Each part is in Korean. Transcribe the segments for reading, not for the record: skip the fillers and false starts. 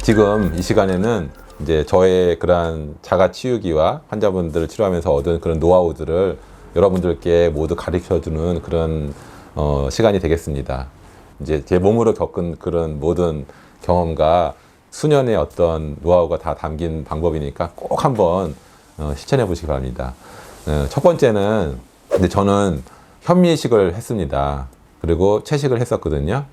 지금 이 시간에는 이제 저의 그러한 자가 치유기와 환자분들을 치료하면서 얻은 그런 노하우들을 여러분들께 모두 가르쳐 주는 그런 시간이 되겠습니다. 이제 제 몸으로 겪은 그런 모든 경험과 수년의 어떤 노하우가 다 담긴 방법이니까 꼭 한번 실천해 보시기 바랍니다. 첫 번째는 근데 저는 현미식을 했습니다. 그리고 채식을 했었거든요.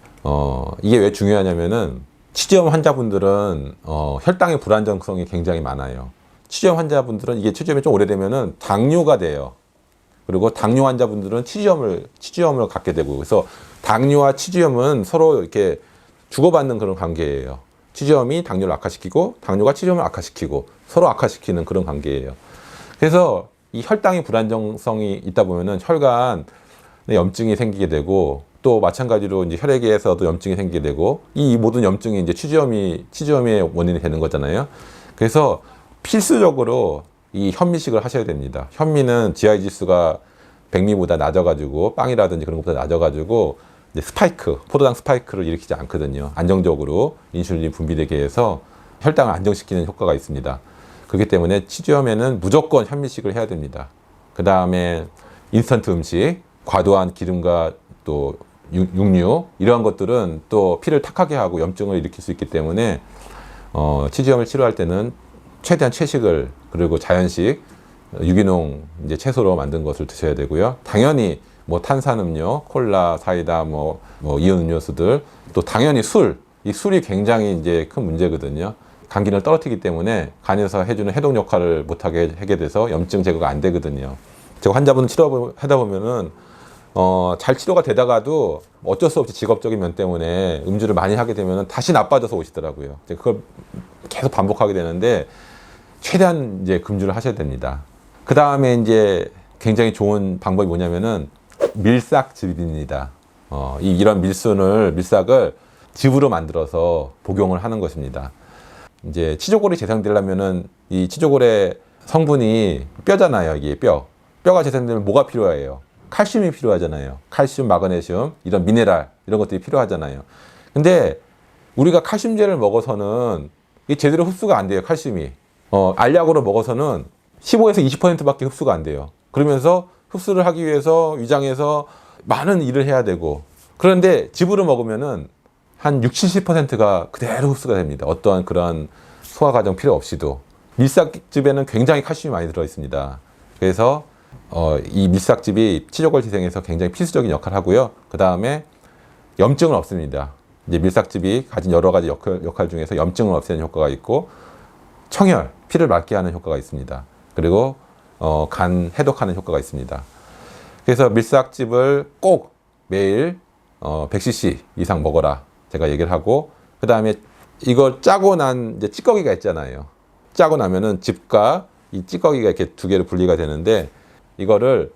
이게 왜 중요하냐면은 치주염 환자분들은 혈당의 불안정성이 굉장히 많아요. 치주염 환자분들은 이게 치주염이 좀 오래되면은 당뇨가 돼요. 그리고 당뇨 환자분들은 치주염을 갖게 되고, 그래서 당뇨와 치주염은 서로 이렇게 주고받는 그런 관계예요. 치주염이 당뇨를 악화시키고 당뇨가 치주염을 악화시키고 서로 악화시키는 그런 관계예요. 그래서 이 혈당의 불안정성이 있다 보면은 혈관에 염증이 생기게 되고, 또 마찬가지로 이제 혈액에서도 염증이 생기게 되고, 이 모든 염증이 이제 치주염의 원인이 되는 거잖아요. 그래서 필수적으로 이 현미식을 하셔야 됩니다. 현미는 GI 지수가 100미보다 낮아가지고, 빵이라든지 그런 것보다 낮아가지고 이제 포도당 스파이크를 일으키지 않거든요. 안정적으로 인슐린이 분비되게 해서 혈당을 안정시키는 효과가 있습니다. 그렇기 때문에 치주염에는 무조건 현미식을 해야 됩니다. 그 다음에 인스턴트 음식, 과도한 기름과 또 육류, 이러한 것들은 또 피를 탁하게 하고 염증을 일으킬 수 있기 때문에 치주염을 치료할 때는 최대한 채식을, 그리고 자연식, 유기농 이제 채소로 만든 것을 드셔야 되고요. 당연히 뭐 탄산음료, 콜라, 사이다, 뭐 이온 음료수들, 또 당연히 이 술이 굉장히 이제 큰 문제거든요. 간 기능을 떨어뜨리기 때문에 간에서 해주는 해독 역할을 못하게 하게 돼서 염증 제거가 안 되거든요. 제가 환자분 치료하다 보면은 잘 치료가 되다가도 어쩔 수 없이 직업적인 면 때문에 음주를 많이 하게 되면 다시 나빠져서 오시더라고요. 그걸 계속 반복하게 되는데 최대한 이제 금주를 하셔야 됩니다. 그 다음에 이제 굉장히 좋은 방법이 뭐냐면은 밀싹즙입니다. 이런 밀싹을 즙으로 만들어서 복용을 하는 것입니다. 이제 치조골이 재생되려면은 이 치조골의 성분이 뼈잖아요. 이게 뼈가 재생되면 뭐가 필요해요? 칼슘이 필요하잖아요. 칼슘, 마그네슘, 이런 미네랄, 이런 것들이 필요하잖아요. 근데 우리가 칼슘제를 먹어서는 이게 제대로 흡수가 안 돼요. 칼슘이. 알약으로 먹어서는 15에서 20%밖에 흡수가 안 돼요. 그러면서 흡수를 하기 위해서 위장에서 많은 일을 해야 되고, 그런데 즙으로 먹으면은 한 60, 70%가 그대로 흡수가 됩니다. 어떠한 그런 소화 과정 필요 없이도. 밀싹즙에는 굉장히 칼슘이 많이 들어 있습니다. 그래서 이 밀싹즙이 치조골 재생에서 굉장히 필수적인 역할을 하고요. 그 다음에 염증은 없습니다. 이제 밀싹즙이 가진 여러 가지 역할 중에서 염증을 없애는 효과가 있고, 청혈, 피를 맑게 하는 효과가 있습니다. 그리고 간 해독하는 효과가 있습니다. 그래서 밀싹즙을 꼭 매일 100cc 이상 먹어라, 제가 얘기를 하고, 그 다음에 이걸 짜고 난 이제 찌꺼기가 있잖아요. 짜고 나면은 즙과 이 찌꺼기가 이렇게 두 개로 분리가 되는데, 이거를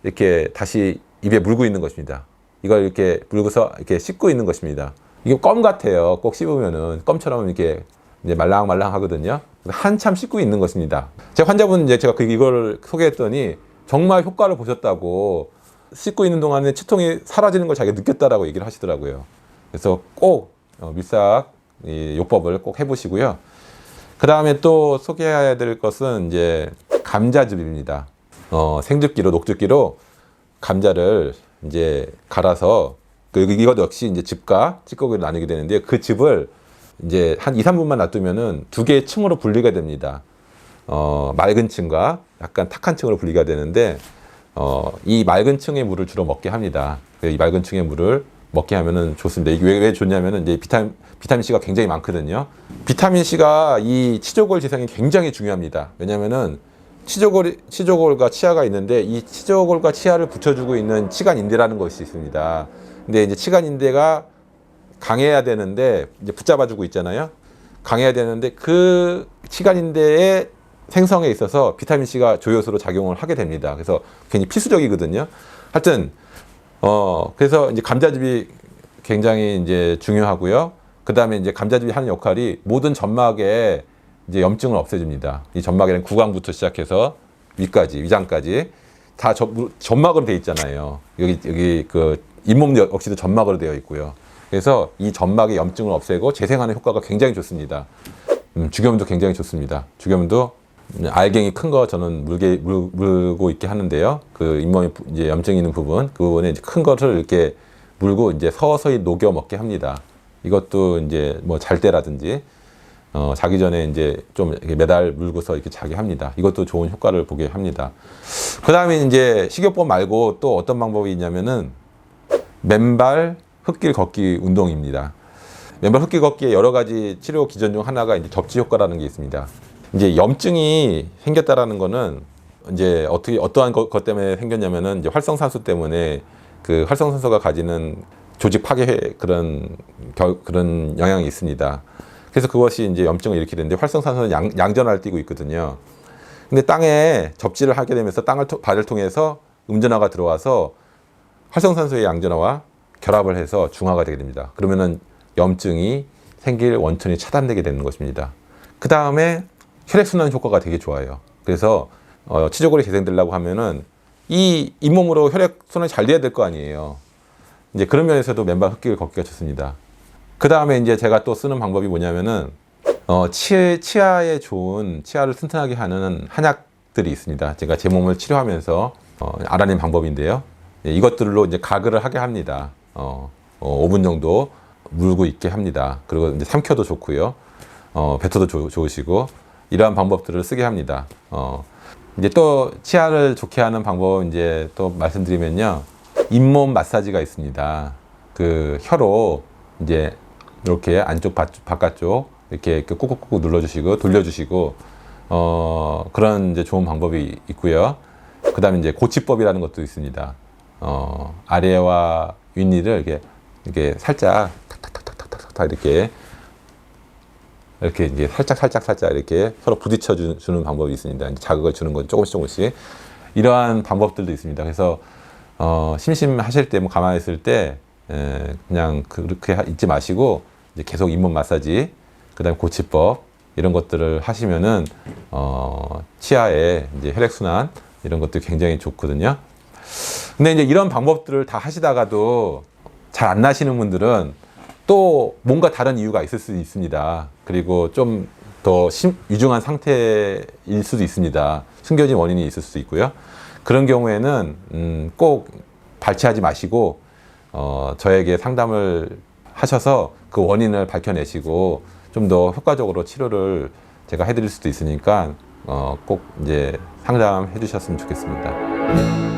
이렇게 다시 입에 물고 있는 것입니다. 이걸 이렇게 물고서 이렇게 씹고 있는 것입니다. 이게 껌 같아요. 꼭 씹으면은 껌처럼 이렇게 이제 말랑말랑 하거든요. 한참 씹고 있는 것입니다. 제 환자분 제가 이걸 소개했더니 정말 효과를 보셨다고, 씹고 있는 동안에 치통이 사라지는 걸 자기가 느꼈다라고 얘기를 하시더라고요. 그래서 꼭 밀싹 요법을 꼭 해보시고요. 그 다음에 또 소개해야 될 것은 이제 감자즙입니다. 생즙기로, 녹즙기로 감자를 이제 갈아서, 이것 역시 이제 즙과 찌꺼기를 나누게 되는데, 그 즙을 이제 한 2, 3분만 놔두면은 두 개의 층으로 분리가 됩니다. 맑은 층과 약간 탁한 층으로 분리가 되는데, 이 맑은 층의 물을 주로 먹게 합니다. 이 맑은 층의 물을 먹게 하면은 좋습니다. 이게 왜 좋냐면은 이제 비타민 C가 굉장히 많거든요. 비타민 C가 이 치조골 재생이 굉장히 중요합니다. 왜냐면은 치조골과 치아가 있는데, 이 치조골과 치아를 붙여주고 있는 치간인대라는 것이 있습니다. 근데 이제 치간인대가 강해야 되는데, 이제 붙잡아주고 있잖아요. 강해야 되는데, 그 치간인대의 생성에 있어서 비타민 C가 조효소로 작용을 하게 됩니다. 그래서 굉장히 필수적이거든요. 하여튼, 그래서 이제 감자즙이 굉장히 이제 중요하고요. 그 다음에 이제 감자즙이 하는 역할이 모든 점막에 이제 염증을 없애줍니다. 이 점막에는 구강부터 시작해서 위까지, 위장까지 다 점막으로 되어 있잖아요. 여기 그 잇몸 역시도 점막으로 되어 있고요. 그래서 이 점막의 염증을 없애고 재생하는 효과가 굉장히 좋습니다. 죽염도 굉장히 좋습니다. 죽염도 알갱이 큰 거 저는 물고 있게 하는데요. 그 잇몸에 이제 염증 있는 부분, 그 부분에 이제 큰 것을 이렇게 물고 이제 서서히 녹여 먹게 합니다. 이것도 이제 뭐 잘 때라든지 자기 전에 이제 좀 이렇게 매달 물고서 이렇게 자게 합니다. 이것도 좋은 효과를 보게 합니다. 그 다음에 이제 식이요법 말고 또 어떤 방법이 있냐면은 맨발 흙길 걷기 운동입니다. 맨발 흙길 걷기의 여러 가지 치료 기전 중 하나가 이제 접지 효과라는 게 있습니다. 이제 염증이 생겼다라는 거는 이제 어떠한 것 때문에 생겼냐면은 이제 활성산소 때문에 그 활성산소가 가지는 조직 파괴 그런 영향이 있습니다. 그래서 그것이 이제 염증을 일으키게 되는데 활성산소는 양전화를 띠고 있거든요. 근데 땅에 접지를 하게 되면서 발을 통해서 음전화가 들어와서 활성산소의 양전화와 결합을 해서 중화가 되게 됩니다. 그러면은 염증이 생길 원천이 차단되게 되는 것입니다. 그 다음에 혈액순환 효과가 되게 좋아요. 그래서 치조골이 재생되려고 하면은 이 잇몸으로 혈액순환이 잘 돼야 될 거 아니에요. 이제 그런 면에서도 맨발 흙길 걷기가 좋습니다. 그 다음에 이제 제가 또 쓰는 방법이 뭐냐면은 치아에 좋은 치아를 튼튼하게 하는 한약들이 있습니다. 제가 제 몸을 치료하면서 알아낸 방법인데요. 이것들로 이제 가글을 하게 합니다. 5분 정도 물고 있게 합니다. 그리고 이제 삼켜도 좋고요. 뱉어도 좋으시고 이러한 방법들을 쓰게 합니다. 이제 또 치아를 좋게 하는 방법 이제 또 말씀드리면요. 잇몸 마사지가 있습니다. 그 혀로 이제 이렇게 안쪽 바깥쪽 이렇게 꾹꾹꾹 눌러주시고 돌려주시고 그런 이제 좋은 방법이 있고요. 그 다음에 이제 고치법이라는 것도 있습니다. 아래와 윗니를 이렇게 살짝 탁탁탁탁탁탁 이렇게 이제 살짝 이렇게 서로 부딪혀 주는 방법이 있습니다. 이제 자극을 주는 건 조금씩 이러한 방법들도 있습니다. 그래서 심심하실 때 뭐 가만히 있을 때 그냥 그렇게 잊지 마시고 이제 계속 잇몸 마사지, 그다음에 고치법 이런 것들을 하시면은 치아에 이제 혈액순환 이런 것도 굉장히 좋거든요. 근데 이제 이런 방법들을 다 하시다가도 잘 안 나시는 분들은 또 뭔가 다른 이유가 있을 수 있습니다. 그리고 좀 더 위중한 상태일 수도 있습니다. 숨겨진 원인이 있을 수도 있고요. 그런 경우에는 꼭 발치하지 마시고 저에게 상담을 하셔서 그 원인을 밝혀내시고 좀 더 효과적으로 치료를 제가 해드릴 수도 있으니까 꼭 이제 상담해 주셨으면 좋겠습니다.